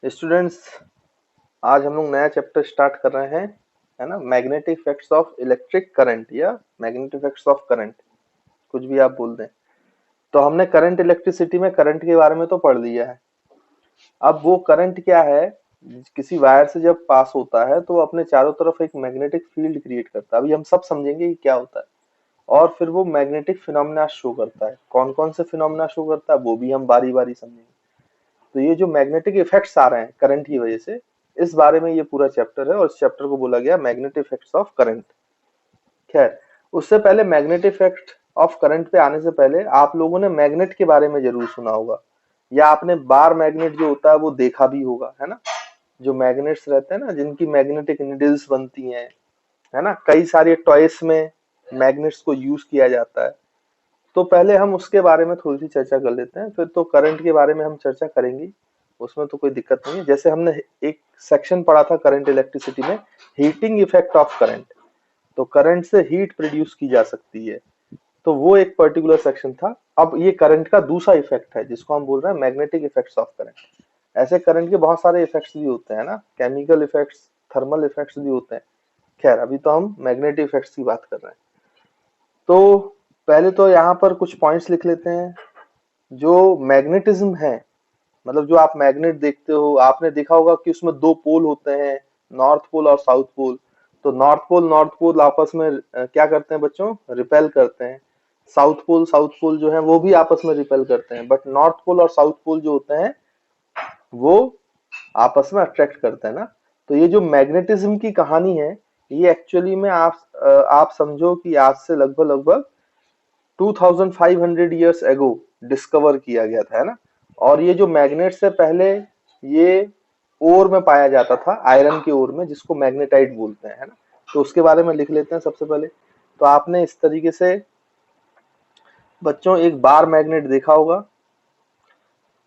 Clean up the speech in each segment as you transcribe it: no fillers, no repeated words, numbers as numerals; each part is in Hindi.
स्टूडेंट्स, आज हम लोग नया चैप्टर स्टार्ट कर रहे हैं, है ना। Magnetic effects of electric current या मैग्नेटिक इफेक्ट्स ऑफ करंट, कुछ भी आप बोल दें। तो हमने करंट इलेक्ट्रिसिटी में करंट के बारे में तो पढ़ लिया है। अब वो करंट क्या है, किसी वायर से जब पास होता है तो वो अपने चारों तरफ एक मैग्नेटिक फील्ड क्रिएट करता है। अभी हम सब समझेंगे कि क्या होता है, और फिर वो मैग्नेटिक फिनोमेना शो करता है। कौन कौन से फिनोमेना शो करता है वो भी हम बारी बारी समझेंगे। तो ये जो मैग्नेटिक इफेक्ट्स आ रहे हैं करंट की वजह से, इस बारे में ये पूरा चैप्टर है, और इस चैप्टर को बोला गया मैग्नेटिक इफेक्ट्स ऑफ करंट। खैर, उससे पहले मैग्नेटिक इफेक्ट ऑफ करंट पे आने से पहले आप लोगों ने मैग्नेट के बारे में जरूर सुना होगा, या आपने बार मैग्नेट जो होता है वो देखा भी होगा, है ना। जो मैग्नेट्स रहते हैं ना, जिनकी मैग्नेटिक नीडल्स बनती हैं, है ना। कई सारे टॉयस में मैग्नेट्स को यूज किया जाता है। तो पहले हम उसके बारे में थोड़ी सी चर्चा कर लेते हैं, फिर तो करंट के बारे में हम चर्चा करेंगे, उसमें तो कोई दिक्कत नहीं है। जैसे हमने एक सेक्शन पढ़ा था करंट इलेक्ट्रिसिटी में, हीटिंग इफेक्ट ऑफ करंट। तो करंट से हीट प्रोड्यूस की जा सकती है, तो वो एक पर्टिकुलर सेक्शन था। अब ये करंट का दूसरा इफेक्ट है जिसको हम बोल रहे हैं मैग्नेटिक इफेक्ट्स ऑफ करंट। ऐसे करंट के बहुत सारे इफेक्ट्स भी होते हैं ना, केमिकल इफेक्ट्स, थर्मल इफेक्ट्स भी होते हैं। खैर, अभी तो हम मैग्नेटिक इफेक्ट्स की बात कर रहे हैं। तो पहले तो यहाँ पर कुछ पॉइंट्स लिख लेते हैं। जो मैग्नेटिज्म है, मतलब जो आप मैग्नेट देखते हो, आपने देखा होगा कि उसमें दो पोल होते हैं, नॉर्थ पोल और साउथ पोल। तो नॉर्थ पोल आपस में क्या करते हैं बच्चों, रिपेल करते हैं। साउथ पोल जो है वो भी आपस में रिपेल करते हैं, बट नॉर्थ पोल और साउथ पोल जो होते हैं वो आपस में अट्रैक्ट करते हैं ना। तो ये जो मैग्नेटिज्म की कहानी है, ये एक्चुअली में आप समझो कि आज से लगभग लगभग 2500 ईयर्स एगो डिस्कवर किया गया था, है ना। और ये जो मैग्नेट से पहले ये ओर में पाया जाता था, आयरन के ओर में, जिसको मैग्नेटाइट बोलते हैं, है ना। तो उसके बारे में लिख लेते हैं सबसे पहले। तो आपने इस तरीके से बच्चों एक बार मैग्नेट देखा होगा।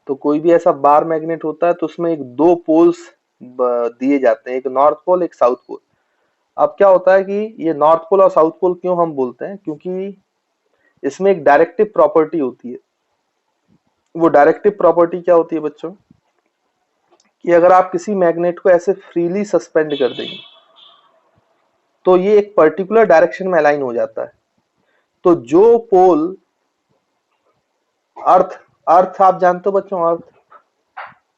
तो कोई भी ऐसा बार मैग्नेट होता है तो उसमें एक दो पोल्स दिए जाते हैं, एक नॉर्थ पोल एक साउथ पोल। अब क्या होता है कि ये नॉर्थ पोल और साउथ पोल क्यों हम बोलते हैं, क्योंकि इसमें एक डायरेक्टिव प्रॉपर्टी होती है। वो डायरेक्टिव प्रॉपर्टी क्या होती है बच्चों, कि अगर आप किसी मैग्नेट को ऐसे फ्रीली सस्पेंड कर देंगे तो ये एक पर्टिकुलर डायरेक्शन में अलाइन हो जाता है। तो जो पोल अर्थ अर्थ आप जानते हो बच्चों, अर्थ।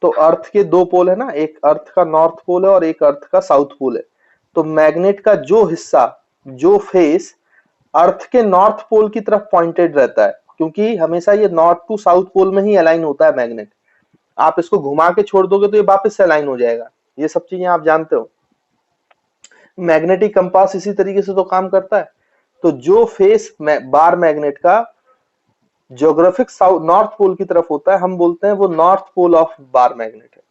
तो अर्थ के दो पोल है ना, एक अर्थ का नॉर्थ पोल है और एक अर्थ का साउथ पोल है। तो मैग्नेट का जो हिस्सा, जो फेस अर्थ के नॉर्थ पोल की तरफ पॉइंटेड रहता है, क्योंकि हमेशा ये नॉर्थ टू साउथ पोल में ही अलाइन होता है मैग्नेट। आप इसको घुमा के छोड़ दोगे तो ये वापस से अलाइन हो जाएगा। ये सब चीजें आप जानते हो। मैग्नेटिक कंपास इसी तरीके से तो काम करता है। तो जो फेस बार मैग्नेट का ज्योग्राफिक साउथ नॉर्थ पोल की तरफ होता है, हम बोलते हैं वो north pole of bar magnet है।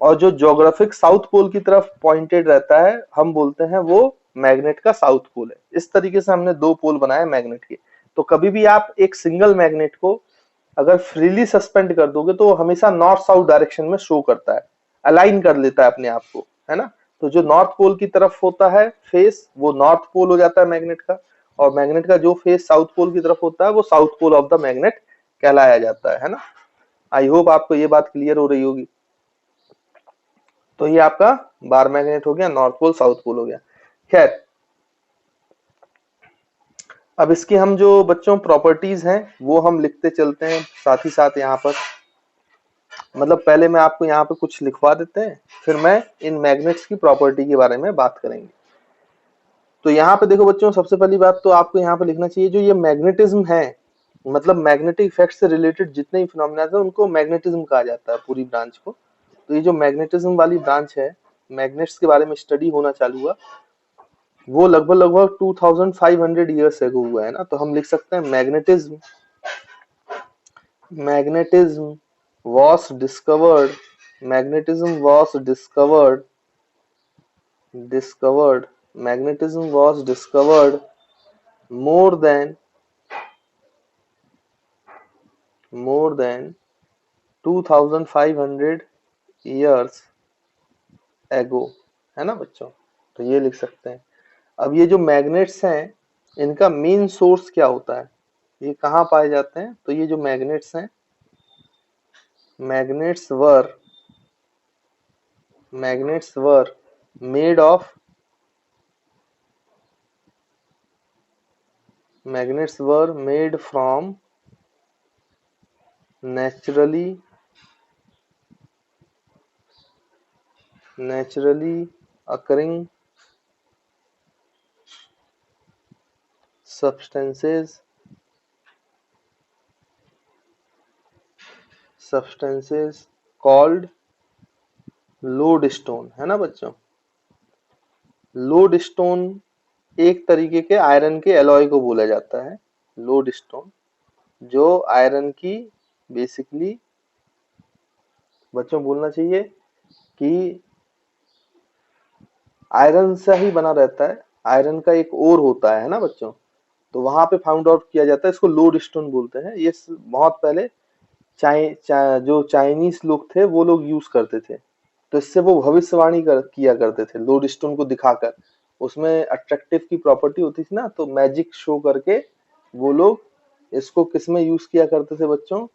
और जो ज्योग्राफिक साउथ पोल की तरफ पॉइंटेड रहता है, हम बोलते हैं वो मैग्नेट का साउथ पोल है। इस तरीके से हमने दो पोल बनाए मैग्नेट के। तो कभी भी आप एक सिंगल मैग्नेट को अगर फ्रीली सस्पेंड कर दोगे तो हमेशा नॉर्थ साउथ डायरेक्शन में शो करता है, अलाइन कर लेता है अपने आप को, है ना। तो जो नॉर्थ पोल की तरफ होता है फेस, वो नॉर्थ पोल हो जाता है मैग्नेट का। और मैग्नेट का जो फेस साउथ पोल की तरफ होता है वो south pole of the magnet कहलाया जाता है ना। आई होप आपको ये बात क्लियर हो रही होगी। तो ये आपका बार मैग्नेट हो गया, नॉर्थ पोल साउथ पोल हो गया। खैर, अब इसकी हम जो बच्चों प्रॉपर्टीज हैं वो हम लिखते चलते हैं साथ ही साथ यहाँ पर। मतलब पहले मैं आपको यहाँ पे कुछ लिखवा देते हैं, फिर मैं इन मैग्नेट्स की प्रॉपर्टी के बारे में बात करेंगे। तो यहाँ पे देखो बच्चों, सबसे पहली बात तो आपको यहाँ पे लिखना चाहिए, जो ये मैग्नेटिज्म है, मतलब मैग्नेटिक इफेक्ट से रिलेटेड जितने भी फिनोमेना है उनको मैग्नेटिज्म कहा जाता है, पूरी ब्रांच को। तो ये जो मैग्नेटिज्म वाली ब्रांच है, मैग्नेट्स के बारे में स्टडी होना चालू हुआ, वो लगभग लगभग 2500 ईयर्स एगो हुआ है ना। तो हम लिख सकते हैं magnetism was discovered magnetism was discovered magnetism was discovered more than 2500 years ago, है ना बच्चों। तो ये लिख सकते हैं। अब ये जो मैग्नेट्स हैं, इनका मेन सोर्स क्या होता है, ये कहाँ पाए जाते हैं। तो ये जो मैग्नेट्स हैं, magnets were magnets were made of magnets were made from naturally occurring substances called lodestone, है ना बच्चों। लोडस्टोन एक तरीके के आयरन के एलॉय को बोला जाता है, लोडस्टोन, जो आयरन की बेसिकली बच्चों बोलना चाहिए कि आयरन से ही बना रहता है, आयरन का एक ओर होता है ना बच्चों, तो वहां पे फाउंड आउट किया जाता है, इसको लोडस्टोन बोलते हैं। ये बहुत पहले जो चाइनीज लोग थे वो लोग यूज करते थे, तो इससे वो भविष्यवाणी किया करते थे लोडस्टोन को दिखाकर। उसमें अट्रैक्टिव की प्रॉपर्टी होती थी ना, तो मैजिक शो करके वो लोग इसको किसमें यूज किया करते थे बच्चों,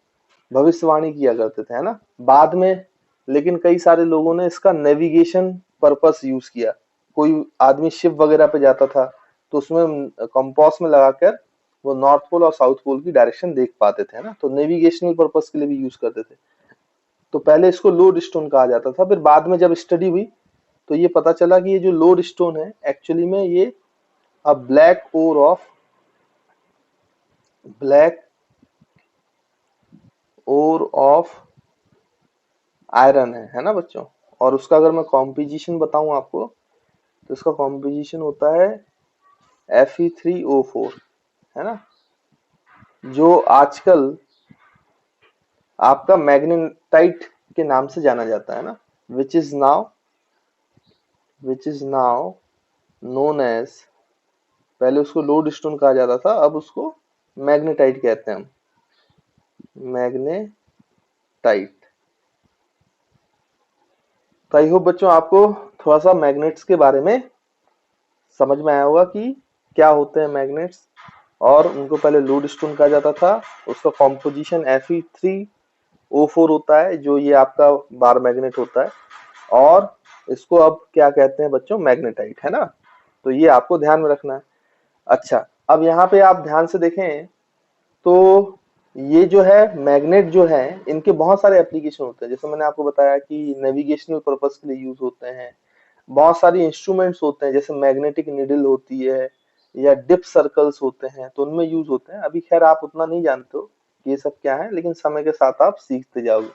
भविष्यवाणी किया करते थे, है ना। बाद में लेकिन कई सारे लोगों ने इसका नेविगेशन पर्पस यूज किया। कोई आदमी शिप वगैरह पे जाता था तो उसमें कंपास में लगाकर वो नॉर्थ पोल और साउथ पोल की डायरेक्शन देख पाते थे, ना, तो नेविगेशनल पर्पस के लिए भी यूज करते थे। तो पहले इसको लोड स्टोन कहा जाता था, फिर बाद में जब स्टडी हुई तो ये पता चला कि ये जो लोड स्टोन है एक्चुअली में ये a black ore of iron है ना बच्चों। और उसका अगर मैं कॉम्पोजिशन बताऊं आपको, तो इसका कॉम्पोजिशन होता है Fe3O4, है ना, जो आजकल आपका मैग्नेटाइट के नाम से जाना जाता है ना, which is now known as, पहले उसको लोड स्टोन कहा जाता था, अब उसको मैग्नेटाइट कहते हैं हम, मैग्नेटाइट। तो आई होप बच्चों आपको थोड़ा सा मैग्नेट्स के बारे में समझ में आया होगा कि क्या होते हैं मैग्नेट्स, और उनको पहले लोड स्टोन कहा जाता था। उसका कॉम्पोजिशन Fe3O4 होता है, जो ये आपका बार मैग्नेट होता है, और इसको अब क्या कहते हैं बच्चों, मैग्नेटाइट, है ना। तो ये आपको ध्यान में रखना है। अच्छा, अब यहाँ पे आप ध्यान से देखें तो ये जो है मैग्नेट जो है, इनके बहुत सारे एप्लीकेशन होते हैं। जैसे मैंने आपको बताया कि नेविगेशनल पर्पस के लिए यूज होते हैं, बहुत सारी इंस्ट्रूमेंट्स होते हैं, जैसे मैग्नेटिक निडल होती है या डिप सर्कल्स होते हैं, तो उनमें यूज होते हैं। अभी खैर आप उतना नहीं जानते हो कि ये सब क्या है, लेकिन समय के साथ आप सीखते जाओगे।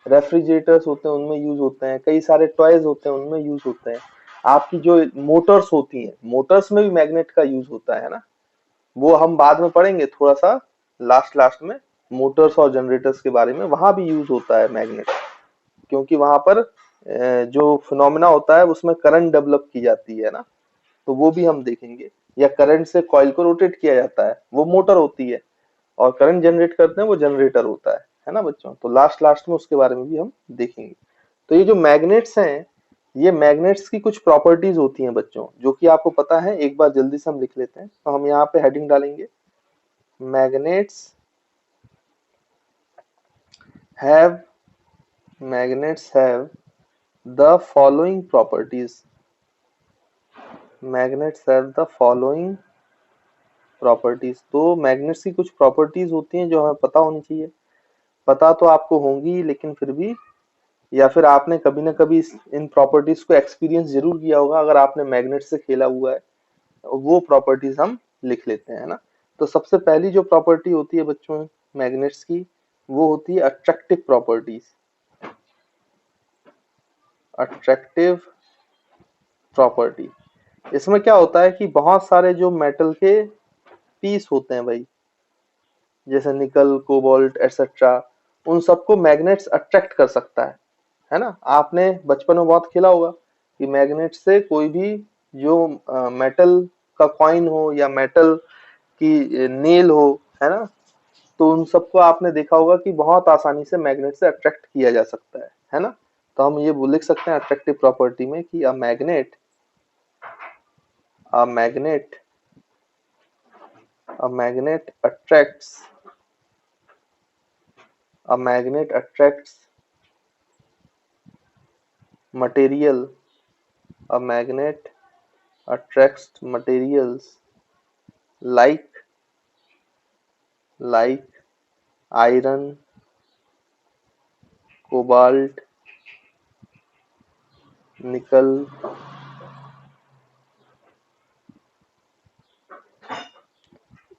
रेफ्रिजरेटर्स होते हैं, उनमें यूज होते हैं। कई सारे टॉयज होते हैं, उनमें यूज होते हैं। आपकी जो मोटर्स होती हैं, मोटर्स में भी मैग्नेट का यूज होता है ना, वो हम बाद में पढ़ेंगे थोड़ा सा, लास्ट लास्ट में, मोटर्स और जनरेटर्स के बारे में। वहां भी यूज होता है मैग्नेट, क्योंकि वहां पर जो फिनोमेना होता है उसमें करंट डेवलप की जाती है ना, तो वो भी हम देखेंगे। या करंट से कॉइल को रोटेट किया जाता है, वो मोटर होती है, और करंट जनरेट करते हैं वो जनरेटर होता है ना बच्चों। तो लास्ट लास्ट में उसके बारे में भी हम देखेंगे। तो ये जो मैग्नेट्स हैं, ये मैग्नेट्स की कुछ प्रॉपर्टीज होती हैं बच्चों, जो कि आपको पता है। एक बार जल्दी से हम लिख लेते हैं, तो हम यहाँ पे हेडिंग डालेंगे, magnets have magnets have the following properties, magnets have the following properties. तो मैग्नेट्स की कुछ प्रॉपर्टीज होती हैं जो हमें पता होनी चाहिए। पता तो आपको होंगी, लेकिन फिर भी, या फिर आपने कभी ना कभी इन प्रॉपर्टीज को एक्सपीरियंस जरूर किया होगा अगर आपने मैग्नेट से खेला हुआ है। वो प्रॉपर्टीज हम लिख लेते हैं ना। तो सबसे पहली जो प्रॉपर्टी होती है बच्चों मैग्नेट्स की, वो होती है अट्रैक्टिव प्रॉपर्टीज। अट्रैक्टिव प्रॉपर्टी, इसमें क्या होता है कि बहुत सारे जो मेटल के पीस होते हैं भाई, जैसे निकल, कोबाल्ट एटसेट्रा, उन सबको मैग्नेट्स अट्रैक्ट कर सकता है ना। आपने बचपन में बहुत खेला होगा कि मैग्नेट से कोई भी जो मेटल का कॉइन हो या मेटल की नेल हो, है ना, तो उन सबको आपने देखा होगा कि बहुत आसानी से मैग्नेट से अट्रैक्ट किया जा सकता है ना। तो हम ये लिख सकते हैं अट्रैक्टिव प्रॉपर्टी में कि a magnet a magnet attracts a magnet attracts material, a magnet attracts materials like like iron, cobalt, निकल,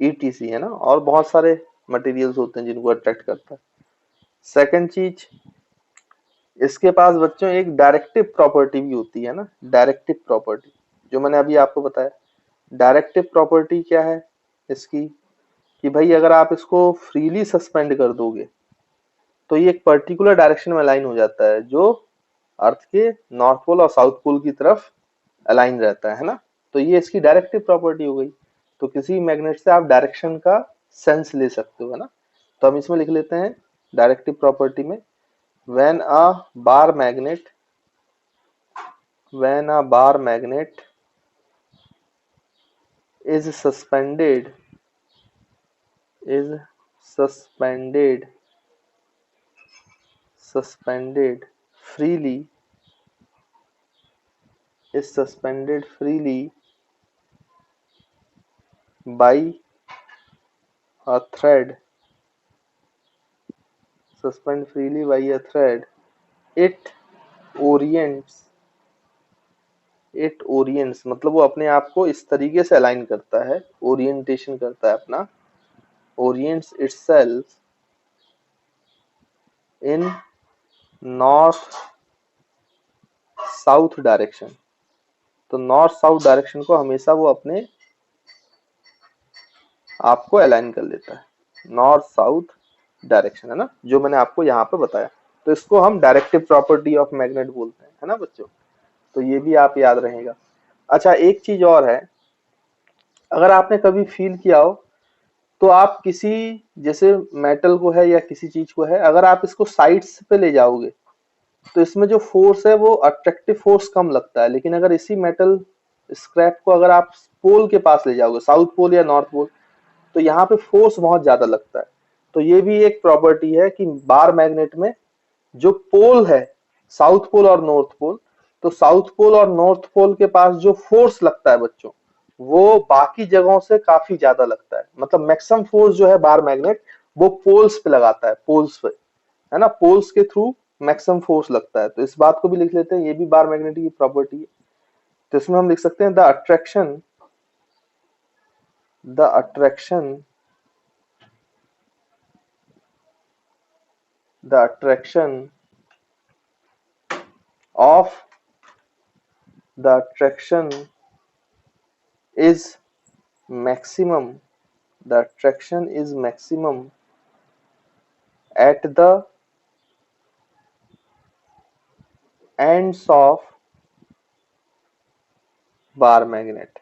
ईटीसी, है ना, और बहुत सारे मटेरियल्स होते हैं जिनको अट्रैक्ट करता है। सेकंड चीज, इसके पास बच्चों एक डायरेक्टिव प्रॉपर्टी भी होती है ना, डायरेक्टिव प्रॉपर्टी, जो मैंने अभी आपको बताया। डायरेक्टिव प्रॉपर्टी क्या है इसकी, कि भाई अगर आप इसको फ्रीली सस्पेंड कर दोगे तो ये एक पर्टिकुलर डायरेक्शन में अलाइन हो जाता है, जो अर्थ के नॉर्थ पोल और साउथ पोल की तरफ अलाइन रहता है ना। तो ये इसकी डायरेक्टिव प्रॉपर्टी हो गई। तो किसी मैग्नेट से आप डायरेक्शन का सेंस ले सकते हो, है ना। तो हम इसमें लिख लेते हैं डायरेक्टिव प्रॉपर्टी में, when a bar magnet when a bar magnet is suspended suspended freely is suspended freely by a thread suspend freely by a thread it orients मतलब वो अपने आप को इस तरीके से अलाइन करता है, ओरिएंटेशन करता है अपना, orients itself in north south direction. तो नॉर्थ साउथ डायरेक्शन को हमेशा वो अपने आपको अलाइन कर लेता है, नॉर्थ साउथ डायरेक्शन, है ना, जो मैंने आपको यहाँ पे बताया। तो इसको हम डायरेक्टिव प्रॉपर्टी ऑफ मैग्नेट बोलते हैं, है ना बच्चों। तो ये भी आप याद रहेगा। अच्छा, एक चीज और है, अगर आपने कभी फील किया हो तो आप किसी, जैसे मेटल को है या किसी चीज को है, अगर आप इसको साइड्स पे ले जाओगे तो इसमें जो फोर्स है वो अट्रैक्टिव फोर्स कम लगता है, लेकिन अगर इसी मेटल स्क्रैप को अगर आप पोल के पास ले जाओगे, साउथ पोल या नॉर्थ पोल, तो यहाँ पे फोर्स बहुत ज्यादा लगता है। तो ये भी एक प्रॉपर्टी है कि बार मैग्नेट में जो पोल है, साउथ पोल और नॉर्थ पोल, तो साउथ पोल और नॉर्थ पोल के पास जो फोर्स लगता है बच्चों, वो बाकी जगहों से काफी ज्यादा लगता है। मतलब मैक्सिमम फोर्स जो है बार मैग्नेट वो पोल्स पे लगाता है, पोल्स पे, है ना, पोल्स के थ्रू मैक्सिमम फोर्स लगता है। तो इस बात को भी लिख लेते हैं, ये भी बार मैग्नेट की प्रॉपर्टी है। तो इसमें हम लिख सकते हैं the attraction of the attraction is maximum at the ends of bar magnet।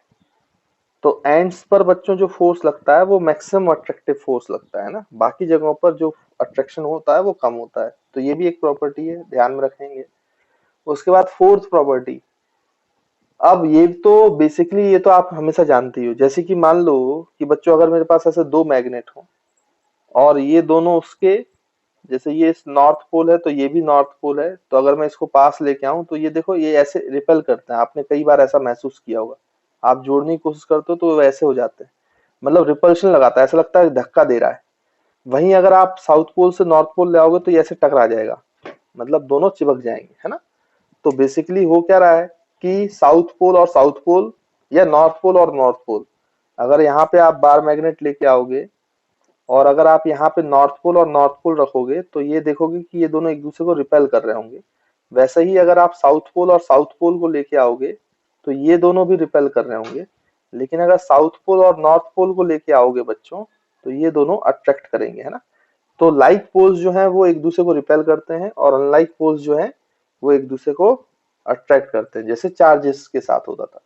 तो एंड्स पर बच्चों जो फोर्स लगता है वो मैक्सिमम अट्रैक्टिव फोर्स लगता है ना, बाकी जगहों पर जो अट्रैक्शन होता है वो कम होता है। तो ये भी एक प्रॉपर्टी है, ध्यान में रखेंगे। उसके बाद फोर्थ प्रॉपर्टी, अब ये तो बेसिकली ये तो आप हमेशा जानते ही हो, जैसे कि मान लो कि बच्चों अगर मेरे पास ऐसे दो मैग्नेट हो और ये दोनों उसके, जैसे ये नॉर्थ पोल है तो ये भी नॉर्थ पोल है, तो अगर मैं इसको पास लेके आऊं तो ये देखो ये ऐसे रिपेल करते हैं। आपने कई बार ऐसा महसूस किया होगा, आप जोड़ने की कोशिश करते हो तो वो ऐसे हो जाते हैं, मतलब रिपल्शन लगाता है, ऐसा लगता है धक्का दे रहा है। वहीं अगर आप साउथ पोल से नॉर्थ पोल ले आओगे तो ये ऐसे टकरा जाएगा, मतलब दोनों चिपक जाएंगे, है ना। तो बेसिकली हो क्या रहा है कि साउथ पोल या नॉर्थ पोल और नॉर्थ पोल, अगर यहाँ पे आप बार मैग्नेट लेके आओगे और अगर आप यहाँ पे नॉर्थ पोल और नॉर्थ पोल रखोगे तो ये देखोगे कि ये दोनों एक दूसरे को रिपेल कर रहे होंगे। वैसे ही अगर आप साउथ पोल और साउथ पोल को लेके आओगे तो ये दोनों भी रिपेल कर रहे होंगे, लेकिन अगर साउथ पोल और नॉर्थ पोल को लेके आओगे बच्चों तो ये दोनों अट्रैक्ट करेंगे, है ना। तो लाइक पोल्स जो है वो एक दूसरे को रिपेल करते हैं और अनलाइक पोल्स जो है वो एक दूसरे को अट्रैक्ट करते हैं, जैसे चार्जेस के साथ होता था।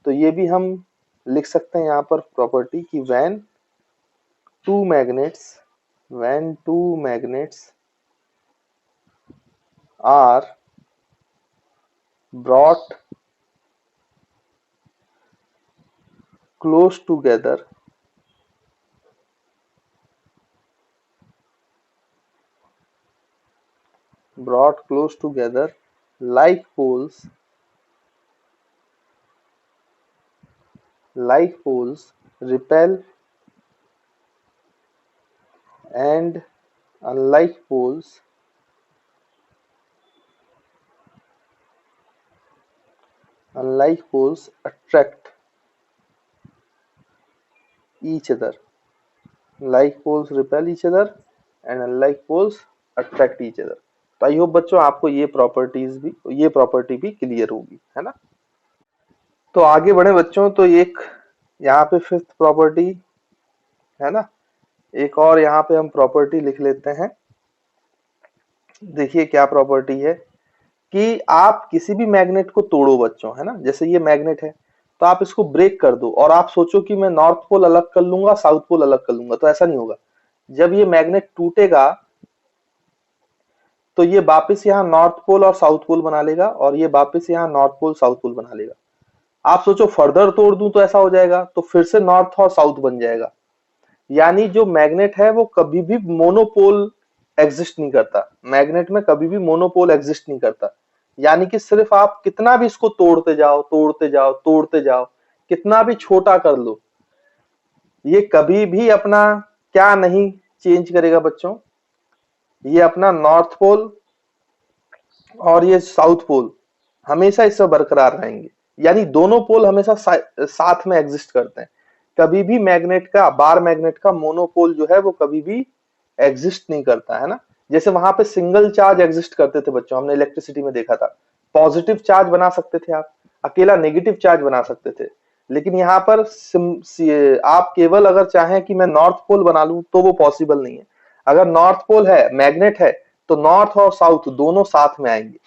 तो ये भी हम लिख सकते हैं यहाँ पर प्रॉपर्टी की two magnets when two magnets are brought close together brought close together like poles repel and unlike poles attract each other. Like poles repel each other and unlike poles attract each other. तो आई होप बच्चों आपको ये प्रॉपर्टी भी क्लियर होगी, है ना। तो आगे बढ़े बच्चों, तो एक यहाँ पे फिफ्थ प्रॉपर्टी है ना, एक और यहाँ पे हम प्रॉपर्टी लिख लेते हैं। देखिए क्या प्रॉपर्टी है कि आप किसी भी मैग्नेट को तोड़ो बच्चों, है ना, जैसे ये मैग्नेट है तो आप इसको ब्रेक कर दो और आप सोचो कि मैं नॉर्थ पोल अलग कर लूंगा, साउथ पोल अलग कर लूंगा, तो ऐसा नहीं होगा। जब ये मैग्नेट टूटेगा तो ये वापस यहाँ नॉर्थ पोल और साउथ पोल बना लेगा और ये वापस यहाँ नॉर्थ पोल साउथ पोल बना लेगा। आप सोचो फर्दर तोड़ दूं तो ऐसा हो जाएगा, तो फिर से नॉर्थ और साउथ बन जाएगा। यानी जो मैग्नेट है वो कभी भी मोनोपोल एग्जिस्ट नहीं करता, मैग्नेट में कभी भी मोनोपोल एग्जिस्ट नहीं करता। यानी कि सिर्फ आप कितना भी इसको तोड़ते जाओ, कितना भी छोटा कर लो, ये कभी भी अपना क्या नहीं चेंज करेगा बच्चों, ये अपना नॉर्थ पोल और ये साउथ पोल हमेशा इससे बरकरार रहेंगे। यानी दोनों पोल हमेशा साथ में एग्जिस्ट करते हैं। कभी भी बार मैग्नेट का मोनोपोल जो है वो कभी भी एग्जिस्ट नहीं करता, है ना। जैसे वहां पे सिंगल चार्ज एग्जिस्ट करते थे बच्चों, हमने इलेक्ट्रिसिटी में देखा था, पॉजिटिव चार्ज बना सकते थे आप, अकेला नेगेटिव चार्ज बना सकते थे। लेकिन यहाँ पर आप केवल अगर चाहें कि मैं नॉर्थ पोल बना लूं तो वो पॉसिबल नहीं है। अगर नॉर्थ पोल है, मैग्नेट है, तो नॉर्थ और साउथ दोनों साथ में आएंगे।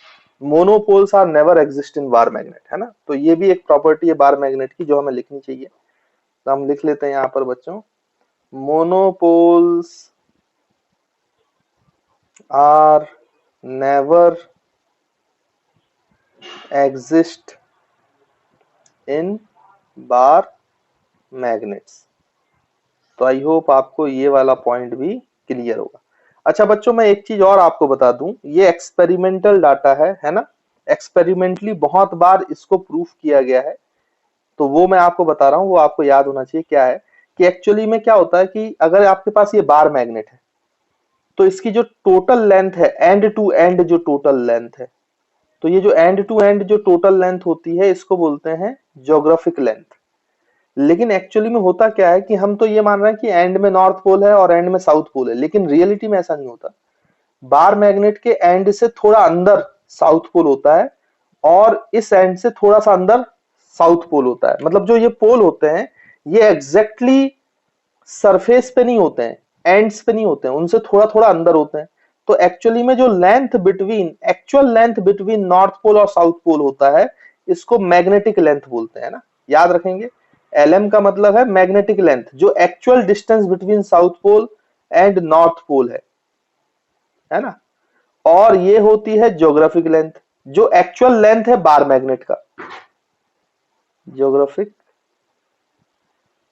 Monopoles are never exist in bar magnet, है ना। तो ये भी एक प्रॉपर्टी है बार मैग्नेट की जो हमें लिखनी चाहिए। तो हम लिख लेते हैं यहाँ पर बच्चों, monopoles are never exist in bar magnets. तो आई होप आपको ये वाला पॉइंट भी क्लियर होगा। अच्छा बच्चों, मैं एक चीज और आपको बता दूं, ये एक्सपेरिमेंटल डाटा है ना, एक्सपेरिमेंटली बहुत बार इसको प्रूफ किया गया है। तो वो मैं आपको बता रहा हूँ, वो आपको याद होना चाहिए। क्या है कि एक्चुअली में क्या होता है कि अगर आपके पास ये बार मैग्नेट है तो इसकी जो टोटल लेंथ है, एंड टू एंड जो टोटल लेंथ है, तो ये जो एंड टू एंड जो टोटल लेंथ होती है इसको बोलते हैं ज्योग्राफिक लेंथ। लेकिन एक्चुअली में होता क्या है कि हम तो ये मान रहे हैं कि एंड में नॉर्थ पोल है और एंड में साउथ पोल है, लेकिन रियलिटी में ऐसा नहीं होता। बार मैग्नेट के एंड से थोड़ा अंदर साउथ पोल होता है और इस एंड से थोड़ा सा अंदर साउथ पोल होता है। मतलब जो ये पोल होते हैं ये एग्जैक्टली सरफेस पे नहीं होते हैं, एंड्स पे नहीं होते हैं, उनसे थोड़ा थोड़ा अंदर होते हैं। तो एक्चुअली में जो actual length between north pole और साउथ पोल होता है, इसको मैग्नेटिक लेंथ बोलते हैं ना, याद रखेंगे। LM का मतलब है मैग्नेटिक लेंथ, जो actual distance between south pole and north pole है ना। और ये होती है ज्योग्राफिक लेंथ, जो एक्चुअल लेंथ है बार मैग्नेट का। ज्योग्राफिक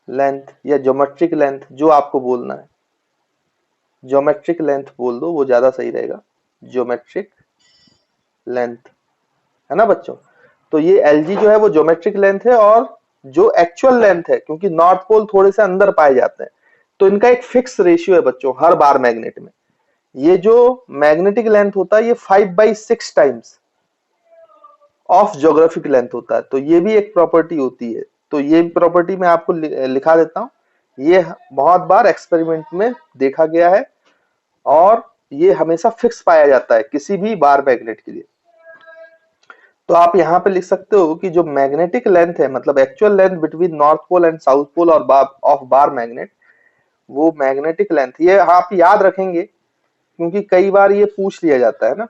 लेंथ या ज्योमेट्रिक लेंथ जो आपको बोलना है, ज्योमेट्रिक लेंथ बोल दो, वो ज्यादा सही रहेगा। ज्योमेट्रिक लेंथ, है ना बच्चों। तो ये LG जो है वो ज्योमेट्रिक लेंथ है, और जो एक्चुअल लेंथ है, क्योंकि नॉर्थ पोल थोड़े से अंदर पाए जाते हैं, तो इनका एक फिक्स रेशियो है बच्चों हर बार मैग्नेट में। ये जो मैग्नेटिक लेंथ होता है ये 5/6 टाइम्स ऑफ ज्योग्राफिक लेंथ होता है। तो ये भी एक प्रॉपर्टी होती है। तो ये प्रॉपर्टी मैं आपको लिखा देता हूं, ये बहुत बार एक्सपेरिमेंट में देखा गया है और ये हमेशा फिक्स पाया जाता है किसी भी बार मैग्नेट के लिए। तो आप यहाँ पे लिख सकते हो कि जो मैग्नेटिक लेंथ है, मतलब actual length between north pole and south pole और ऑफ बार मैग्नेट, वो मैग्नेटिक लेंथ, ये आप याद रखेंगे क्योंकि कई बार ये पूछ लिया जाता है ना।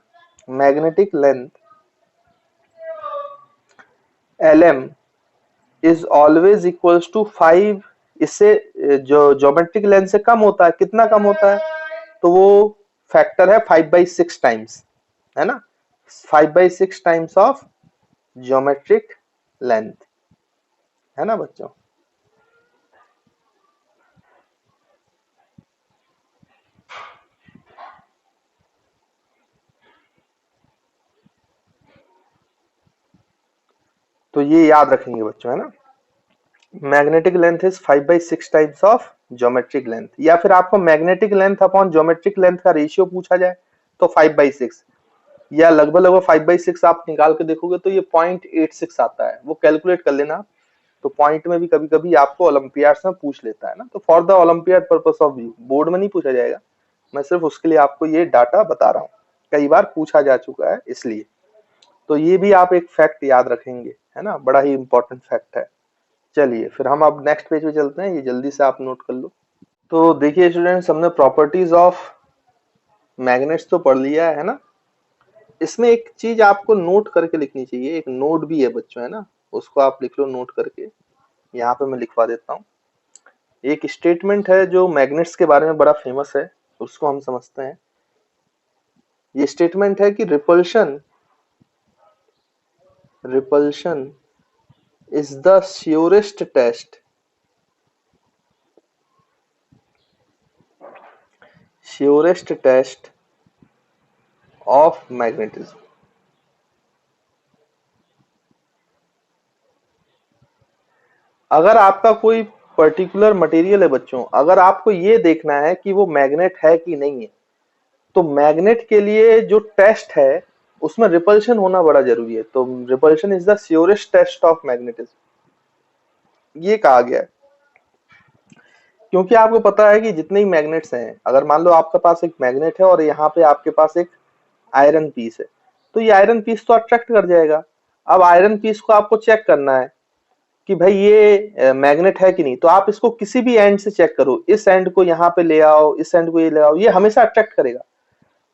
Magnetic length LM is always equals to 5। इससे जो ज्योमेट्रिक लेंथ से कम होता है, कितना कम होता है, तो वो फैक्टर है 5/6 टाइम्स, है ना। 5/6 टाइम्स ऑफ ज्योमेट्रिक लेंथ, है ना बच्चों। तो ये याद रखेंगे बच्चों, है ना। Magnetic length is 5/6 times of geometric length, या फिर आपको magnetic length upon geometric length का रेशियो पूछा जाए तो 5/6, या लगभग लगभग 5/6 आप निकाल के देखोगे तो ये 0.86 आता है, वो कैलकुलेट कर लेना आप। तो पॉइंट में भी कभी कभी आपको ओलंपियाड में पूछ लेता है ना, तो for the olympiad purpose of view, board में नहीं पूछा जाएगा, मैं सिर्फ उसके लिए आपको ये डाटा बता रहा हूँ, कई बार पूछा जा चुका है इसलिए। तो ये भी आप एक फैक्ट याद रखेंगे, है ना, बड़ा ही इंपॉर्टेंट फैक्ट है। चलिए फिर हम अब नेक्स्ट पेज पे चलते हैं, ये जल्दी से आप नोट कर लो। तो देखिए स्टूडेंट्स, हमने प्रॉपर्टीज ऑफ मैग्नेट्स तो पढ़ लिया है ना। इसमें एक चीज आपको नोट करके लिखनी चाहिए, एक नोट भी है बच्चों, है ना, उसको आप लिख लो नोट करके। यहाँ पे मैं लिखवा देता हूँ। एक स्टेटमेंट है जो मैग्नेट्स के बारे में बड़ा फेमस है, उसको हम समझते हैं। ये स्टेटमेंट है कि repulsion is the surest test of magnetism. अगर आपका कोई पर्टिकुलर मटेरियल है बच्चों, अगर आपको ये देखना है कि वो मैग्नेट है कि नहीं है, तो मैग्नेट के लिए जो टेस्ट है उसमें रिपल्शन होना बड़ा जरूरी है। तो repulsion is the surest test of magnetism, ये कहा गया है। क्योंकि आपको पता है कि जितने ही मैग्नेट्स हैं, अगर मान लो आपके पास एक मैग्नेट है और यहाँ पे आपके पास एक आयरन पीस है, तो ये आयरन पीस तो अट्रैक्ट कर जाएगा। अब आयरन पीस को आपको चेक करना है कि भाई ये मैग्नेट है कि नहीं, तो आप इसको किसी भी एंड से चेक करो, इस एंड को यहाँ पे ले आओ, इस एंड को ये ले आओ, ये हमेशा अट्रैक्ट करेगा।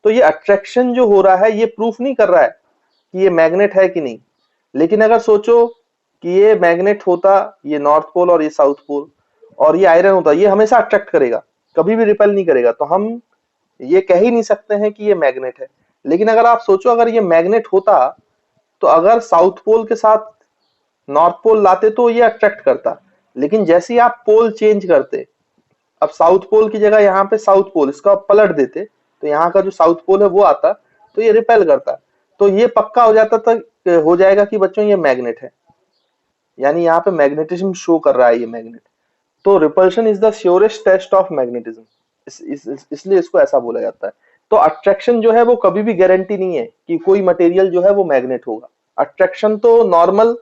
तो ये अट्रैक्शन जो हो रहा है ये प्रूफ नहीं कर रहा है कि ये मैग्नेट है कि नहीं। लेकिन अगर सोचो कि ये मैग्नेट होता, ये नॉर्थ पोल और ये साउथ पोल, और ये आयरन होता, ये हमेशा अट्रैक्ट करेगा, कभी भी रिपेल नहीं करेगा, तो हम ये कह ही नहीं सकते हैं कि ये मैग्नेट है। लेकिन अगर आप सोचो अगर ये मैग्नेट होता, तो अगर साउथ पोल के साथ नॉर्थ पोल लाते तो ये अट्रैक्ट करता, लेकिन जैसे ही आप पोल चेंज करते, अब साउथ पोल की जगह यहाँ पे साउथ पोल इसका पलट देते, तो यहाँ का जो साउथ पोल है वो आता, तो ये रिपेल करता। तो ये पक्का हो जाता था, हो जाएगा कि बच्चों ये मैग्नेट है, यानी यहाँ पे मैग्नेटिज्म शो कर रहा है ये मैग्नेट। तो repulsion is the surest test of magnetism, इसलिए इसको ऐसा बोला जाता है। तो अट्रैक्शन जो है वो कभी भी गारंटी नहीं है कि कोई मटेरियल जो है वो मैग्नेट होगा। अट्रैक्शन तो नॉर्मल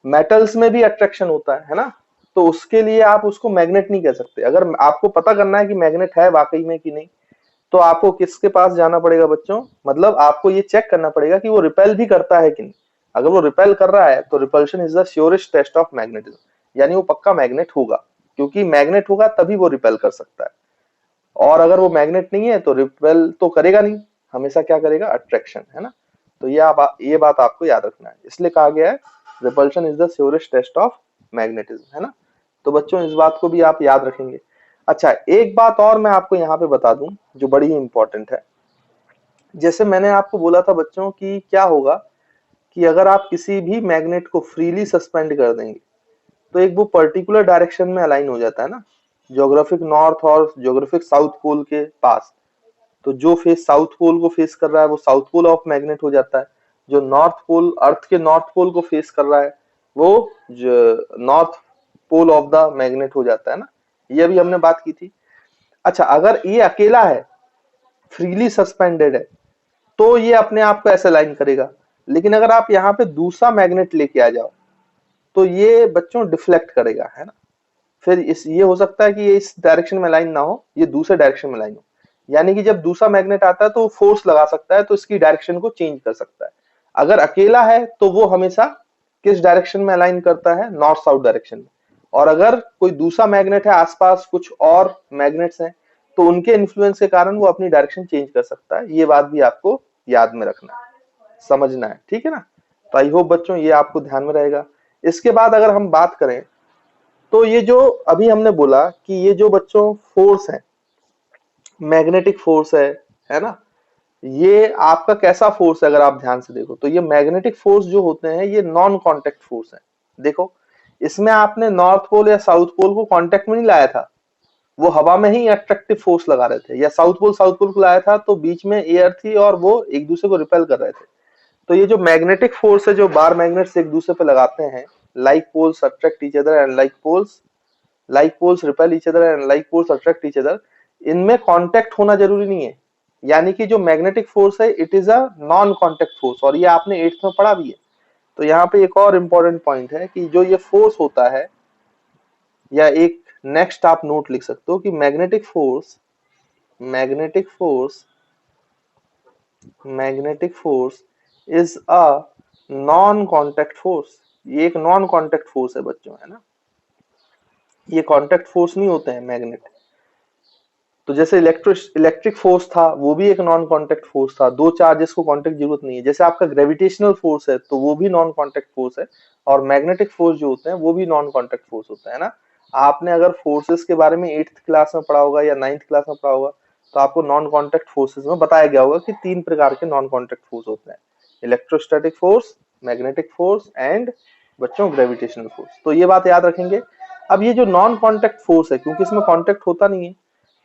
मेटल्स में भी अट्रैक्शन होता है ना, तो उसके लिए आप उसको मैग्नेट नहीं कह सकते। अगर आपको पता करना है कि मैग्नेट है वाकई में कि नहीं, तो आपको किसके पास जाना पड़ेगा बच्चों, मतलब आपको ये चेक करना पड़ेगा कि वो रिपेल भी करता है कि नहीं। अगर वो रिपेल कर रहा है तो repulsion is the surest test of magnetism, यानी वो पक्का मैग्नेट होगा, क्योंकि मैग्नेट होगा तभी वो रिपेल कर सकता है। और अगर वो मैग्नेट नहीं है तो रिपेल तो करेगा नहीं, हमेशा क्या करेगा, अट्रैक्शन, है ना। तो ये बात आपको याद रखना है, इसलिए कहा गया है repulsion is the surest test of magnetism, है ना। तो बच्चों इस बात को भी आप याद रखेंगे। अच्छा, एक बात और मैं आपको यहाँ पे बता दूं जो बड़ी ही इंपॉर्टेंट है। जैसे मैंने आपको बोला था बच्चों कि क्या होगा कि अगर आप किसी भी मैग्नेट को फ्रीली सस्पेंड कर देंगे तो एक वो पर्टिकुलर डायरेक्शन में अलाइन हो जाता है ना, ज्योग्राफिक नॉर्थ और ज्योग्राफिक साउथ पोल के पास। तो जो फेस साउथ पोल को फेस कर रहा है वो साउथ पोल ऑफ मैग्नेट हो जाता है, जो नॉर्थ पोल अर्थ के नॉर्थ पोल को फेस कर रहा है वो north pole of the magnet हो जाता है ना, ये भी हमने बात की थी। अच्छा, अगर ये अकेला है, फ्रीली सस्पेंडेड है, तो ये अपने आप को ऐसे लाइन करेगा। लेकिन अगर आप यहाँ पे दूसरा मैग्नेट लेके आ जाओ तो ये बच्चों डिफ्लेक्ट करेगा, है ना। फिर ये हो सकता है कि ये इस डायरेक्शन में लाइन ना हो, ये दूसरे डायरेक्शन में लाइन हो, यानी कि जब दूसरा मैग्नेट आता है तो फोर्स लगा सकता है, तो इसकी डायरेक्शन को चेंज कर सकता है। अगर अकेला है तो वो हमेशा किस डायरेक्शन में अलाइन करता है, नॉर्थ साउथ डायरेक्शन में। और अगर कोई दूसरा मैग्नेट है, आसपास कुछ और मैग्नेट्स हैं, तो उनके इन्फ्लुएंस के कारण वो अपनी डायरेक्शन चेंज कर सकता है। ये बात भी आपको याद में रखना है, समझना है, ठीक है ना। तो आई होप बच्चों ये आपको ध्यान में रहेगा। इसके बाद अगर हम बात करें तो ये जो अभी हमने बोला कि ये जो बच्चों फोर्स है, मैग्नेटिक फोर्स है ना, ये आपका कैसा फोर्स है, अगर आप ध्यान से देखो तो ये मैग्नेटिक फोर्स जो होते हैं ये नॉन कांटेक्ट फोर्स है। देखो, इसमें आपने नॉर्थ पोल या साउथ पोल को कांटेक्ट में नहीं लाया था, वो हवा में ही अट्रैक्टिव फोर्स लगा रहे थे, या साउथ पोल को लाया था तो बीच में एयर थी और वो एक दूसरे को रिपेल कर रहे थे। तो ये जो मैग्नेटिक फोर्स है जो बार मैग्नेट्स एक दूसरे पे लगाते हैं, like poles attract each other and like poles repel each other and like poles attract each other, इनमें कांटेक्ट होना जरूरी नहीं है। यानी कि जो मैग्नेटिक फोर्स है it is a non contact force, और ये आपने 8th में पढ़ा भी है। तो यहाँ पे एक और इम्पोर्टेंट पॉइंट है कि जो ये फोर्स होता है, या एक नेक्स्ट आप नोट लिख सकते हो कि magnetic force is a non contact force. ये एक नॉन कांटेक्ट फोर्स है बच्चों, है ना, ये कांटेक्ट फोर्स नहीं होते हैं मैग्नेट। तो जैसे इलेक्ट्रिक फोर्स था वो भी एक नॉन कांटेक्ट फोर्स था, दो चार्जेस को कांटेक्ट जरूरत नहीं है। जैसे आपका ग्रेविटेशनल फोर्स है तो वो भी नॉन कांटेक्ट फोर्स है, और मैग्नेटिक फोर्स जो होते हैं वो भी नॉन कांटेक्ट फोर्स होता है ना। आपने अगर फोर्सेस के बारे में 8th क्लास में पढ़ा होगा या 9th क्लास में पढ़ा होगा, तो आपको नॉन कांटेक्ट फोर्सेस में बताया गया होगा कि 3 प्रकार के नॉन कांटेक्ट फोर्स होते हैं, electrostatic force, magnetic force and बच्चों ग्रेविटेशनल फोर्स। तो ये बात याद रखेंगे। अब ये जो नॉन कांटेक्ट फोर्स है, क्योंकि इसमें कांटेक्ट होता नहीं है,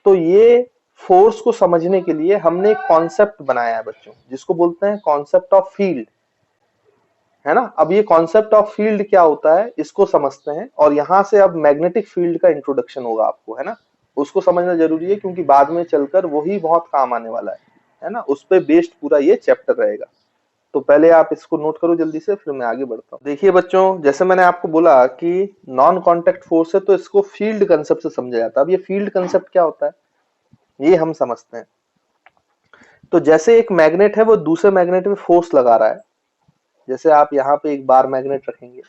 तो ये फोर्स को समझने के लिए हमने एक कॉन्सेप्ट बनाया है बच्चों, जिसको बोलते हैं कॉन्सेप्ट ऑफ फील्ड, है ना। अब ये कॉन्सेप्ट ऑफ फील्ड क्या होता है इसको समझते हैं, और यहां से अब मैग्नेटिक फील्ड का इंट्रोडक्शन होगा आपको, है ना। उसको समझना जरूरी है क्योंकि बाद में चलकर वही बहुत काम आने वाला है ना। उस पर बेस्ड पूरा ये चैप्टर रहेगा। तो पहले आप इसको नोट करो जल्दी से, फिर मैं आगे बढ़ता हूँ। देखिए बच्चों, जैसे मैंने आपको बोला कि नॉन कांटेक्ट फोर्स है तो इसको फील्ड कंसेप्ट से समझा जाता है। अब ये फील्ड कंसेप्ट क्या होता है ये हम समझते हैं। तो जैसे एक मैग्नेट है वो दूसरे मैग्नेट में फोर्स लगा रहा है, जैसे आप यहाँ पे एक बार मैग्नेट रखेंगे,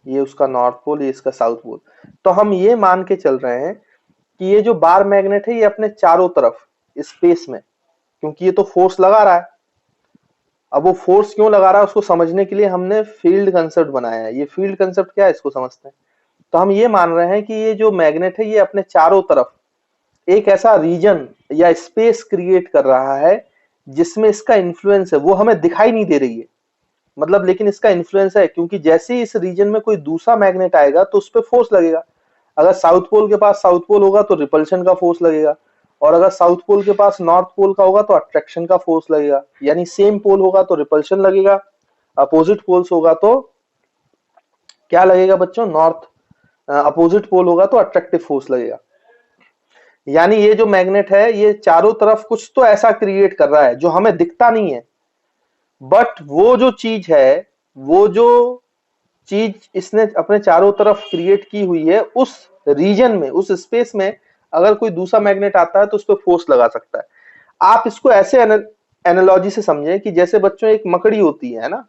ये उसका नॉर्थ पोल, ये इसका साउथ पोल, तो हम ये मान के चल रहे हैं कि ये जो बार मैग्नेट है ये अपने चारों तरफ स्पेस में, क्योंकि ये तो फोर्स लगा रहा है, अब वो फोर्स क्यों लगा रहा है उसको समझने के लिए हमने फील्ड कंसेप्ट बनाया है। ये फील्ड कंसेप्ट क्या है इसको समझते हैं। तो हम ये मान रहे हैं कि ये जो मैग्नेट है ये अपने चारों तरफ एक ऐसा रीजन या स्पेस क्रिएट कर रहा है जिसमें इसका इन्फ्लुएंस है, वो हमें दिखाई नहीं दे रही है, मतलब, लेकिन इसका इन्फ्लुएंस है, क्योंकि जैसे ही इस रीजन में कोई दूसरा मैग्नेट आएगा तो उस पर फोर्स लगेगा। अगर साउथ पोल के पास साउथ पोल होगा तो रिपल्शन का फोर्स लगेगा, और अगर साउथ पोल के पास नॉर्थ पोल का होगा तो अट्रैक्शन का फोर्स लगेगा। यानी सेम पोल होगा तो रिपल्शन लगेगा, अपोजिट पोल्स होगा तो क्या लगेगा बच्चों, नॉर्थ, अपोजिट पोल होगा तो अट्रैक्टिव फोर्स लगेगा। यानी ये जो मैग्नेट है ये चारों तरफ कुछ तो ऐसा क्रिएट कर रहा है जो हमें दिखता नहीं है, बट वो जो चीज है, वो जो चीज इसने अपने चारों तरफ क्रिएट की हुई है, उस रीजन में, उस स्पेस में अगर कोई दूसरा मैग्नेट आता है तो उस पर फोर्स लगा सकता है। आप इसको ऐसे एनालॉजी से समझें कि जैसे बच्चों एक मकड़ी होती है ना,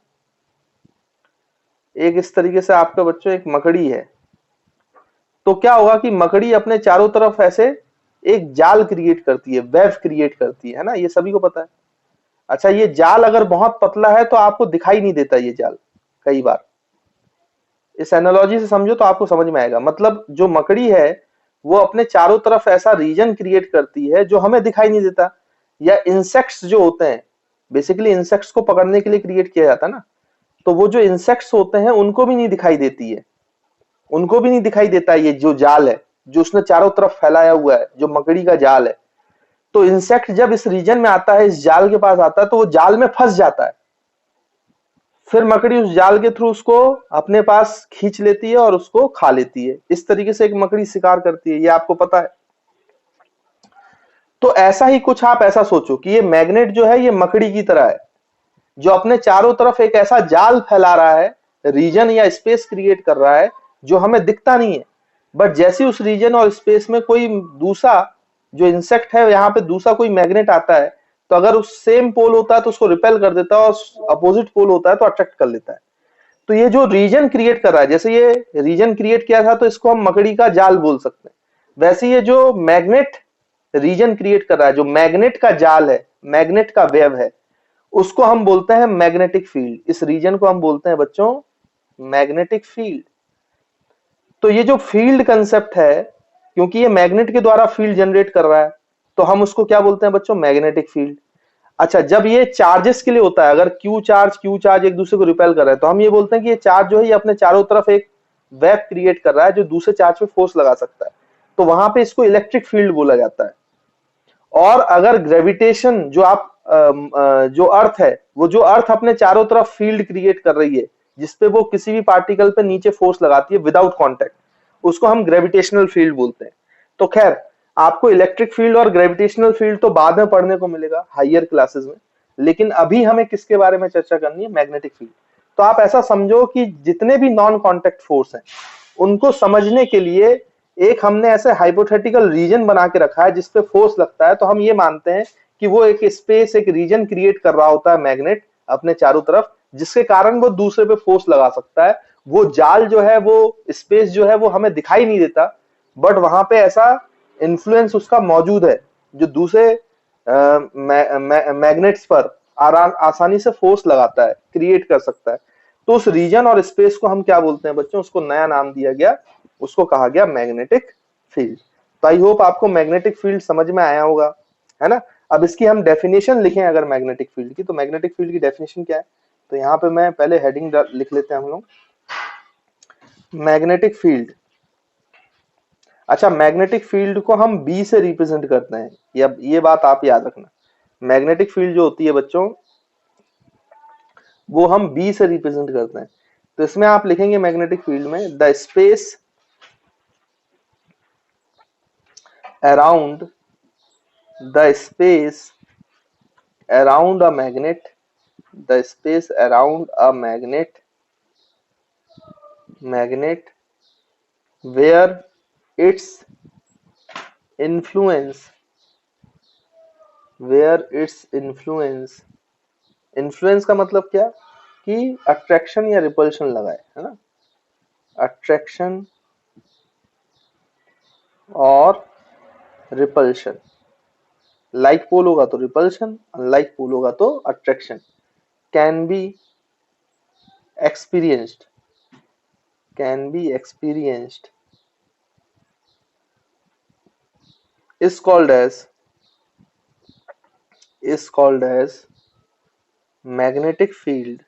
एक इस तरीके से आपका बच्चों एक मकड़ी है, तो क्या होगा कि मकड़ी अपने चारों तरफ ऐसे एक जाल क्रिएट करती है, वेव क्रिएट करती है ना, ये सभी को पता है। अच्छा, ये जाल अगर बहुत पतला है तो आपको दिखाई नहीं देता ये जाल कई बार। इस एनालॉजी से समझो तो आपको समझ में आएगा। मतलब जो मकड़ी है वो अपने चारों तरफ ऐसा रीजन क्रिएट करती है जो हमें दिखाई नहीं देता। या इंसेक्ट्स जो होते हैं, बेसिकली इंसेक्ट्स को पकड़ने के लिए क्रिएट किया जाता है ना, तो वो जो इंसेक्ट्स होते हैं उनको भी नहीं दिखाई देती है, उनको भी नहीं दिखाई देता ये जो जाल है जो उसने चारों तरफ फैलाया हुआ है, जो मकड़ी का जाल है। तो इंसेक्ट जब इस रीजन में आता है, इस जाल के पास आता है, तो वो जाल में फंस जाता है। फिर मकड़ी उस जाल के थ्रू उसको अपने पास खींच लेती है और उसको खा लेती है। इस तरीके से एक मकड़ी शिकार करती है, ये आपको पता है। तो ऐसा ही कुछ आप ऐसा सोचो कि ये मैग्नेट जो है ये मकड़ी की तरह है, जो अपने चारों तरफ एक ऐसा जाल फैला रहा है, रीजन या स्पेस क्रिएट कर रहा है जो हमें दिखता नहीं है। बट जैसे उस रीजन और स्पेस में कोई दूसरा जो इंसेक्ट है, यहाँ पे दूसरा कोई मैग्नेट आता है, तो अगर उस सेम पोल होता है तो उसको रिपेल कर देता है, और अपोजिट पोल होता है तो अट्रैक्ट कर लेता है। तो ये जो रीजन क्रिएट कर रहा है, जैसे ये रीजन क्रिएट किया था तो इसको हम मकड़ी का जाल बोल सकते हैं, वैसे ये जो मैग्नेट रीजन क्रिएट कर रहा है, जो मैग्नेट का जाल है, मैग्नेट का वेव है, उसको हम बोलते हैं मैग्नेटिक फील्ड। इस रीजन को हम बोलते हैं बच्चों मैग्नेटिक फील्ड। तो ये जो फील्ड कंसेप्ट है, क्योंकि ये मैग्नेट के द्वारा फील्ड जनरेट कर रहा है, तो हम उसको क्या बोलते हैं बच्चों, मैग्नेटिक फील्ड। अच्छा, जब ये चार्जेस के लिए होता है, अगर क्यू चार्ज एक दूसरे को रिपेल कर रहा है, तो हम ये बोलते हैं कि ये चार्ज जो है ये अपने चारों तरफ एक वेव क्रिएट कर रहा है जो दूसरे चार्ज पे फोर्स लगा सकता है, तो वहां पे इसको इलेक्ट्रिक फील्ड बोला जाता है। और अगर ग्रेविटेशन, जो आप जो अर्थ है, वो जो अर्थ अपने चारों तरफ फील्ड क्रिएट कर रही है जिसपे वो किसी भी पार्टिकल पे नीचे फोर्स लगाती है विदाउट कांटेक्ट, उसको हम ग्रेविटेशनल फील्ड बोलते हैं। तो खैर, आपको इलेक्ट्रिक फील्ड और ग्रेविटेशनल फील्ड तो बाद में पढ़ने को मिलेगा हायर क्लासेस में, लेकिन अभी हमें किसके बारे में चर्चा करनी है? Magnetic field. तो आप ऐसा समझो कि जितने भी नॉन कांटेक्ट फोर्स हैं उनको समझने के लिए एक हमने ऐसे हाइपोथेटिकल रीजन बना के रखा है जिसपे फोर्स लगता है, तो हम ये मानते हैं कि वो एक स्पेस, एक रीजन क्रिएट कर रहा होता है मैग्नेट अपने चारों तरफ, जिसके कारण वो दूसरे पे फोर्स लगा सकता है। वो जाल जो है, वो स्पेस जो है, वो हमें दिखाई नहीं देता, बट वहां पे ऐसा इन्फ्लुएंस उसका मौजूद है जो दूसरे मैग्नेट्स पर आसानी से फोर्स लगाता है, क्रिएट कर सकता है। तो उस रीजन और स्पेस को हम क्या बोलते हैं बच्चों? उसको नया नाम दिया गया, उसको कहा गया मैग्नेटिक फील्ड। तो आई होप आपको मैग्नेटिक फील्ड समझ में आया होगा, है ना। अब इसकी हम डेफिनेशन लिखें अगर मैग्नेटिक फील्ड की, तो मैग्नेटिक फील्ड की डेफिनेशन क्या है? तो यहाँ पे मैं पहले हेडिंग लिख लेते हैं हम लोग, मैग्नेटिक फील्ड। अच्छा, मैग्नेटिक फील्ड को हम बी से रिप्रेजेंट करते हैं, ये बात आप याद रखना। मैग्नेटिक फील्ड जो होती है बच्चों, वो हम बी से रिप्रेजेंट करते हैं। तो इसमें आप लिखेंगे मैग्नेटिक फील्ड में, the space around the space around a magnet, the space around a magnet where its influence influence का मतलब क्या? कि अट्रैक्शन या रिपल्शन लगाए, है ना। अट्रैक्शन और रिपल्शन, लाइक पोल होगा तो रिपल्शन, अनलाइक पोल होगा तो attraction, can be experienced is called as magnetic field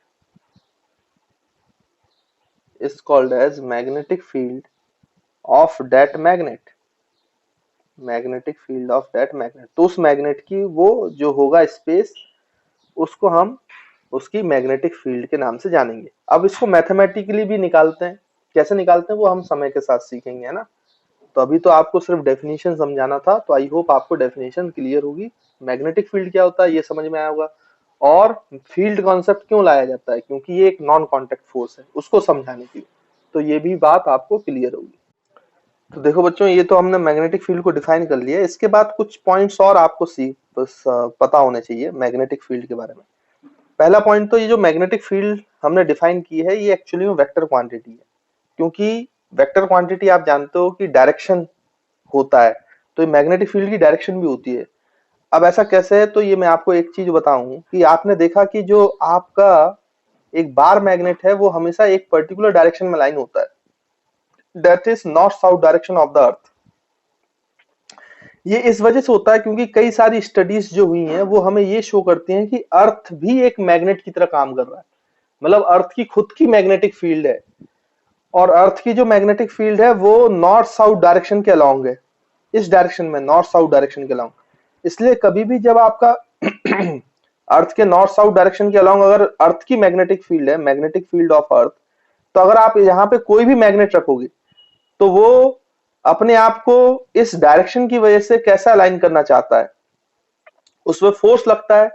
of that magnet, तो उस मैग्नेट की वो जो होगा स्पेस, उसको हम उसकी मैग्नेटिक फील्ड के नाम से जानेंगे। अब इसको मैथमेटिकली भी निकालते हैं, कैसे निकालते हैं वो हम समय के साथ सीखेंगे, है ना। तो अभी तो आपको सिर्फ डेफिनेशन समझाना था, तो आई होप आपको डेफिनेशन क्लियर होगी। मैग्नेटिक फील्ड क्या होता है ये समझ में आया होगा, और फील्ड कॉन्सेप्ट क्यों लाया जाता है, क्योंकि ये एक नॉन कांटेक्ट फोर्स है, उसको समझाने के लिए। तो ये भी बात आपको क्लियर होगी। तो देखो बच्चों, ये तो हमने मैग्नेटिक फील्ड को डिफाइन कर लिया। इसके बाद कुछ पॉइंट्स और आपको पता होने चाहिए मैग्नेटिक फील्ड के बारे में। पहला पॉइंट तो, ये जो मैग्नेटिक फील्ड हमने डिफाइन की है, ये एक्चुअली में वेक्टर क्वांटिटी है, क्योंकि वेक्टर क्वांटिटी आप जानते हो कि डायरेक्शन होता है, तो ये मैग्नेटिक फील्ड की डायरेक्शन भी होती है। अब ऐसा कैसे है? तो ये मैं आपको एक चीज बताऊं कि आपने देखा कि जो आपका एक बार मैग्नेट है, वो हमेशा एक पर्टिकुलर डायरेक्शन में लाइन होता है, that is north south direction of the अर्थ। ये इस वजह से होता है क्योंकि कई सारी स्टडीज जो हुई हैं वो हमें ये शो करती हैं कि अर्थ भी एक मैग्नेट की तरह काम कर रहा है, मतलब अर्थ की खुद की मैग्नेटिक फील्ड है, और अर्थ की जो मैग्नेटिक फील्ड है वो नॉर्थ साउथ डायरेक्शन के अलोंग है, इस डायरेक्शन में, नॉर्थ साउथ डायरेक्शन के अलोंग। इसलिए कभी भी जब आपका अर्थ के नॉर्थ साउथ डायरेक्शन के अलोंग अगर अर्थ की मैग्नेटिक फील्ड है, मैग्नेटिक फील्ड ऑफ अर्थ, तो अगर आप यहाँ पे कोई भी मैग्नेट रखोगे तो वो अपने आप को इस डायरेक्शन की वजह से कैसा अलाइन करना चाहता है, उसमें फोर्स लगता है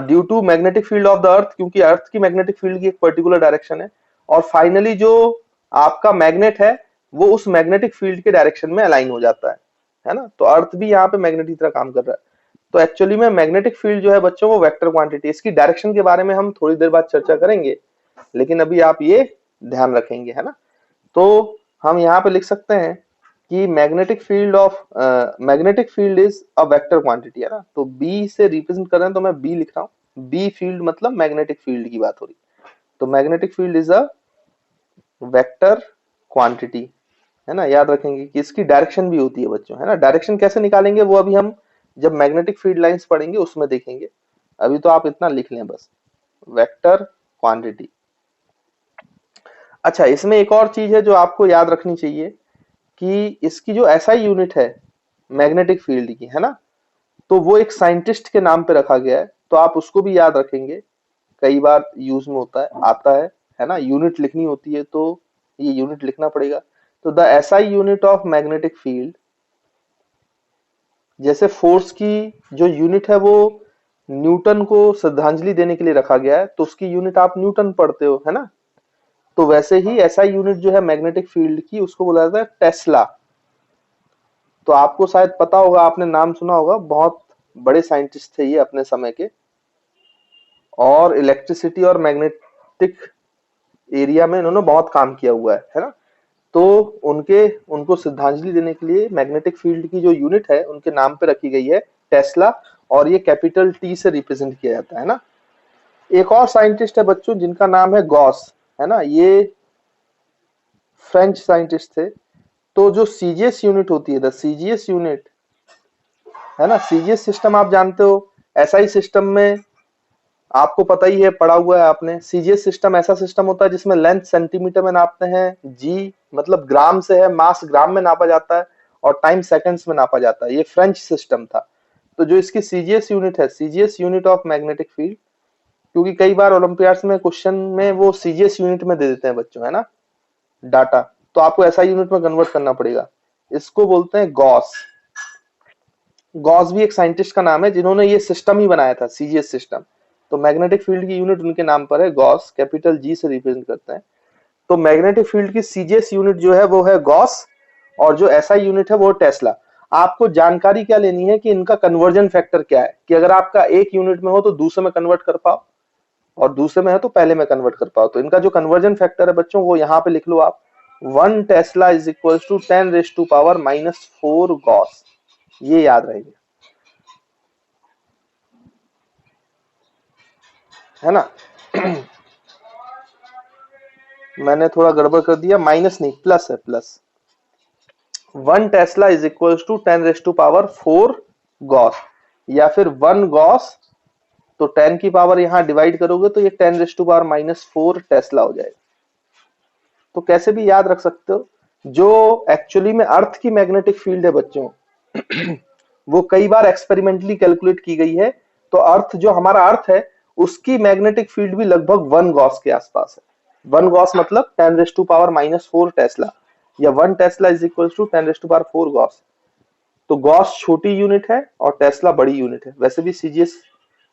due to magnetic field of the earth, क्योंकि अर्थ की मैग्नेटिक फील्ड की एक पर्टिकुलर डायरेक्शन है, और फाइनली जो आपका मैग्नेट है वो उस मैग्नेटिक फील्ड के डायरेक्शन में अलाइन हो जाता है ना। तो अर्थ भी यहाँ पे मैग्नेट की तरह काम कर रहा है। तो एक्चुअली में मैग्नेटिक फील्ड जो है बच्चों, वो वेक्टर क्वांटिटी, इसकी डायरेक्शन के बारे में हम थोड़ी देर बाद चर्चा करेंगे, लेकिन अभी आप ये ध्यान रखेंगे, है ना। तो हम यहाँ पे लिख सकते हैं कि magnetic field is a vector quantity, है ना। तो बी से रिप्रेजेंट कर रहे हैं तो मैं बी लिख रहा हूँ, बी फील्ड मतलब मैग्नेटिक फील्ड की बात हो रही। तो magnetic field is a vector quantity, है ना। याद रखेंगे कि इसकी डायरेक्शन भी होती है बच्चों, है ना। डायरेक्शन कैसे निकालेंगे वो अभी हम जब मैग्नेटिक फील्ड लाइंस पढ़ेंगे उसमें देखेंगे, अभी तो आप इतना लिख लें बस, वेक्टर क्वांटिटी। अच्छा, इसमें एक और चीज है जो आपको याद रखनी चाहिए कि इसकी जो एसआई यूनिट है मैग्नेटिक फील्ड की, है ना, तो वो एक साइंटिस्ट के नाम पे रखा गया है, तो आप उसको भी याद रखेंगे, कई बार यूज में होता है, आता है ना। यूनिट लिखनी होती है तो ये यूनिट लिखना पड़ेगा। तो the SI unit of magnetic field, जैसे फोर्स की जो यूनिट है वो न्यूटन को श्रद्धांजलि देने के लिए रखा गया है, तो उसकी यूनिट आप न्यूटन पढ़ते हो, है ना। तो वैसे ही एसआई यूनिट जो है मैग्नेटिक फील्ड की, उसको बोला जाता है टेस्ला। तो आपको शायद पता होगा, आपने नाम सुना होगा, बहुत बड़े साइंटिस्ट थे ये अपने समय के, और इलेक्ट्रिसिटी और मैग्नेटिक एरिया में इन्होंने बहुत काम किया हुआ है ना। तो उनको श्रद्धांजलि देने के लिए मैग्नेटिक फील्ड की जो यूनिट है उनके नाम पे रखी गई है टेस्ला, और ये कैपिटल टी से रिप्रेजेंट किया जाता है ना। एक और साइंटिस्ट है बच्चों जिनका नाम है गॉस, है ना, ये फ्रेंच साइंटिस्ट थे। तो जो सीजीएस यूनिट होती है, द सीजीएस यूनिट, है ना, सीजीएस सिस्टम आप जानते हो, एसआई सिस्टम में आपको पता ही है, पढ़ा हुआ है आपने। सीजीएस सिस्टम ऐसा सिस्टम होता है जिसमें लेंथ सेंटीमीटर में नापते हैं, जी मतलब ग्राम से है, मास ग्राम में नापा जाता है, और टाइम सेकंड्स में नापा जाता है। ये फ्रेंच सिस्टम था। तो जो इसकी सीजीएस यूनिट है, CGS unit of magnetic field, क्योंकि कई बार ओलंपियाड्स में क्वेश्चन में वो सीजीएस यूनिट में दे देते हैं बच्चों, है ना, डाटा, तो आपको ऐसा यूनिट में कन्वर्ट करना पड़ेगा। इसको बोलते हैं गॉस। गॉस भी एक साइंटिस्ट का नाम है जिन्होंने ये सिस्टम ही बनाया था, सीजीएस सिस्टम। तो मैग्नेटिक फील्ड की यूनिट उनके नाम पर है, गॉस, कैपिटल जी से रिप्रेजेंट करते हैं। तो मैग्नेटिक फील्ड की सीजीएस यूनिट जो है वो है गॉस, और जो एसआई यूनिट है वो टेस्ला। आपको जानकारी क्या लेनी है कि इनका कन्वर्जन फैक्टर क्या है, कि अगर आपका एक यूनिट में हो तो दूसरे में कन्वर्ट कर पाओ, और दूसरे में है तो पहले में कन्वर्ट कर पाओ। तो इनका जो कन्वर्जन फैक्टर है बच्चों वो यहाँ पे लिख लो आप, 1 tesla is equal to 10⁻⁻⁴ gauss, ये याद रहेगा, है ना। मैंने थोड़ा गड़बड़ कर दिया, माइनस नहीं प्लस है, plus. 1 tesla is equal to 10⁻⁴ gauss, या फिर 1 गॉस, तो 10 की पावर यहाँ डिवाइड करोगे तो ये 10⁻⁻⁴ टेस्ला हो जाएगा। तो कैसे भी याद रख सकते हो। जो एक्चुअली में अर्थ की मैग्नेटिक फील्ड है बच्चों, वो कई बार एक्सपेरिमेंटली कैलकुलेट की गई है। तो अर्थ, जो हमारा अर्थ है, उसकी मैग्नेटिक फील्ड भी लगभग 1 गॉस के आसपास है। 1 गॉस मतलब 10⁻⁻⁴ टेस्ला, या 1 tesla is equal to 10⁻⁴ gauss. तो गॉस छोटी यूनिट है और टेस्ला बड़ी यूनिट है। वैसे भी सीजीएस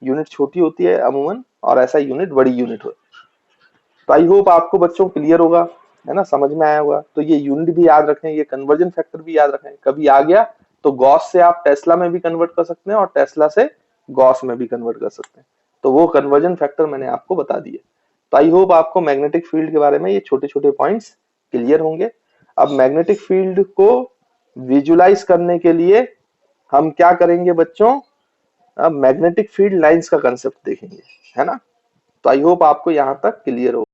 यूनिट छोटी होती है अमूमन, और ऐसा यूनिट बड़ी यूनिट हो। तो आई होप आपको बच्चों क्लियर होगा, है ना, समझ में आया होगा। तो ये यूनिट भी याद रखें, ये कन्वर्जन फैक्टर भी याद रखें। कभी आ गया तो गॉस से आप टेस्ला में भी कन्वर्ट कर सकते हैं, और टेस्ला से गॉस में भी कन्वर्ट कर सकते हैं। तो वो कन्वर्जन फैक्टर मैंने आपको बता दिए। तो आई होप आपको मैग्नेटिक फील्ड के बारे में ये छोटे छोटे पॉइंट्स क्लियर होंगे। अब मैग्नेटिक फील्ड को विजुलाइज करने के लिए हम क्या करेंगे बच्चों, अब मैग्नेटिक फील्ड लाइंस का कंसेप्ट देखेंगे, है ना। तो आई होप आपको यहाँ तक क्लियर हो।